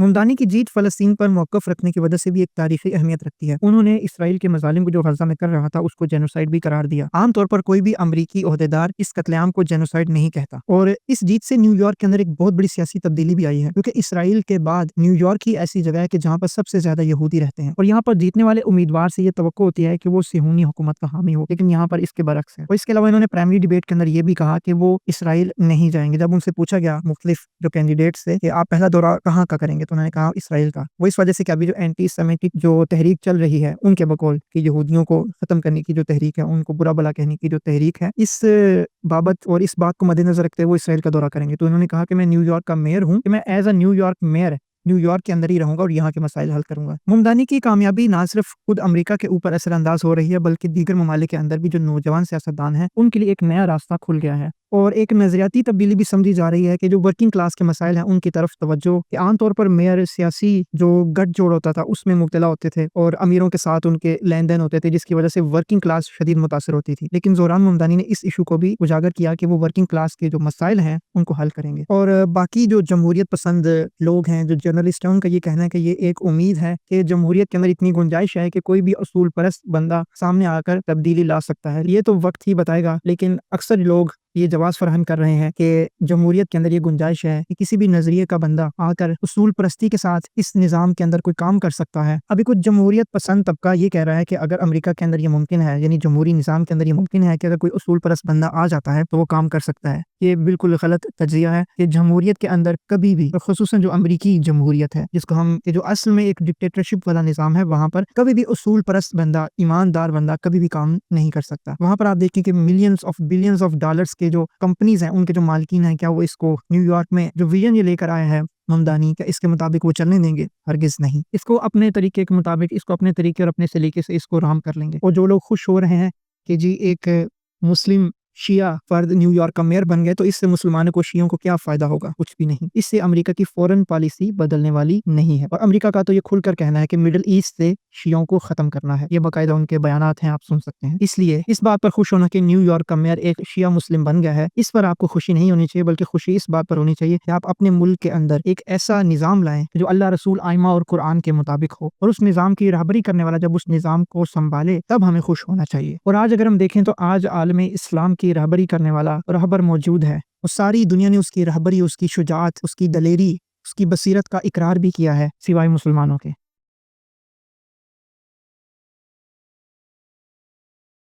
ممدانی کی جیت فلسطین پر موقف رکھنے کی وجہ سے بھی ایک تاریخی اہمیت رکھتی ہے۔ انہوں نے اسرائیل کے مظالم کو جو غزہ میں کر رہا تھا اس کو جینوسائیڈ بھی قرار دیا۔ عام طور پر کوئی بھی امریکی عہدیدار اس قتل عام کو جینوسائیڈ نہیں کہتا، اور اس جیت سے نیو یارک کے اندر ایک بہت بڑی سیاسی تبدیلی بھی آئی ہے، کیونکہ اسرائیل کے بعد نیو یارک ہی ایسی جگہ ہے کہ جہاں پر سب سے زیادہ یہودی رہتے ہیں، اور یہاں پر جیتنے والے امیدوار سے یہ توقع ہوتی ہے کہ وہ صہیونی حکومت کا حامی ہو، لیکن یہاں پر اس کے برعکس ہے۔ اور اس کے علاوہ انہوں نے پرائمری ڈیبیٹ کے اندر یہ بھی کہا کہ وہ اسرائیل نہیں جائیں گے۔ جب ان سے پوچھا گیا مختلف جو کینڈیڈیٹس تھے کہ آپ پہلا دورہ کہاں کا کریں گے، تو انہوں نے کہا اسرائیل کا۔ وہ اس وجہ سے کہ ابھی جو اینٹی سیمیٹک جو تحریک چل رہی ہے ان کے بقول کہ یہودیوں کو ختم کرنے کی جو تحریک ہے، ان کو برا بلا کہنے کی جو تحریک ہے، اس بابت اور اس بات کو مد نظر رکھتے ہوئے وہ اسرائیل کا دورہ کریں گے۔ تو انہوں نے کہا کہ میں نیو یارک کا میئر ہوں، کہ میں as a New York mayor New York کے اندر ہی رہوں گا اور یہاں کے مسائل حل کروں گا۔ ممدانی کی کامیابی نہ صرف خود امریکہ کے اوپر اثر انداز ہو رہی ہے، بلکہ دیگر ممالک کے اندر بھی جو نوجوان سیاستدان ہیں ان کے لیے ایک نیا راستہ کھل گیا ہے، اور ایک نظریاتی تبدیلی بھی سمجھی جا رہی ہے کہ جو ورکنگ کلاس کے مسائل ہیں ان کی طرف توجہ، کہ عام طور پر میئر سیاسی جو گٹھ جوڑ ہوتا تھا اس میں مبتلا ہوتے تھے اور امیروں کے ساتھ ان کے لین دین ہوتے تھے، جس کی وجہ سے ورکنگ کلاس شدید متاثر ہوتی تھی۔ لیکن زوران ممدانی نے اس ایشو کو بھی اجاگر کیا کہ وہ ورکنگ کلاس کے جو مسائل ہیں ان کو حل کریں گے، اور باقی جو جمہوریت پسند لوگ ہیں، جو جرنلسٹ ہیں، ان کا یہ کہنا ہے کہ یہ ایک امید ہے کہ جمہوریت کے اندر اتنی گنجائش ہے کہ کوئی بھی اصول پرست بندہ سامنے آ کر تبدیلی لا سکتا ہے۔ یہ تو وقت ہی بتائے گا، لیکن اکثر لوگ یہ جواز فراہم کر رہے ہیں کہ جمہوریت کے اندر یہ گنجائش ہے کہ کسی بھی نظریے کا بندہ آ کر اصول پرستی کے ساتھ اس نظام کے اندر کوئی کام کر سکتا ہے۔ ابھی کچھ جمہوریت پسند طبقہ یہ کہہ رہا ہے کہ اگر امریکہ کے اندر یہ ممکن ہے، یعنی جمہوری نظام کے اندر یہ ممکن ہے کہ اگر کوئی اصول پرست بندہ آ جاتا ہے تو وہ کام کر سکتا ہے۔ یہ بالکل غلط تجزیہ ہے کہ جمہوریت کے اندر کبھی بھی، خصوصاً جو امریکی جمہوریت ہے جس کو ہم کہ جو اصل میں ایک ڈکٹیٹرشپ والا نظام ہے، وہاں پر کبھی بھی اصول پرست بندہ، ایماندار بندہ کبھی بھی کام نہیں کر سکتا۔ وہاں پر آپ دیکھیں کہ millions of billions of dollars کے جو کمپنیز ہیں، ان کے جو مالکین ہیں، کیا وہ اس کو نیو یارک میں جو ویژن یہ لے کر آئے ہیں ممدانی، کیا اس کے مطابق وہ چلنے دیں گے؟ ہرگز نہیں۔ اس کو اپنے طریقے کے مطابق، اس کو اپنے طریقے اور اپنے سلیقے سے اس کو رام کر لیں گے۔ اور جو لوگ خوش ہو رہے ہیں کہ جی ایک مسلم شیعہ فرد نیو یارک کا میئر بن گئے تو اس سے مسلمانوں کو، شیعوں کو کیا فائدہ ہوگا؟ کچھ بھی نہیں۔ اس سے امریکہ کی فورن پالیسی بدلنے والی نہیں ہے، اور امریکہ کا تو یہ کھل کر کہنا ہے کہ مڈل ایسٹ سے شیعوں کو ختم کرنا ہے۔ یہ باقاعدہ ان کے بیانات ہیں، آپ سن سکتے ہیں۔ اس لیے اس بات پر خوش ہونا کہ نیو یارک کا میئر ایک شیعہ مسلم بن گیا ہے، اس پر آپ کو خوشی نہیں ہونی چاہیے، بلکہ خوشی اس بات پر ہونی چاہیے کہ آپ اپنے ملک کے اندر ایک ایسا نظام لائیں جو اللہ رسول آئمہ اور قرآن کے مطابق ہو، اور اس نظام کی رہبری کرنے والا جب اس نظام کو سنبھالے تب ہمیں خوش ہونا چاہیے۔ اور آج اگر ہم دیکھیں تو آج عالم اسلام کی رہبری کرنے والا رہبر موجود ہے، اور ساری دنیا نے اس کی رہبری، اس کی شجاعت، اس کی دلیری، اس کی بصیرت کا اقرار بھی کیا ہے، سوائے مسلمانوں کے۔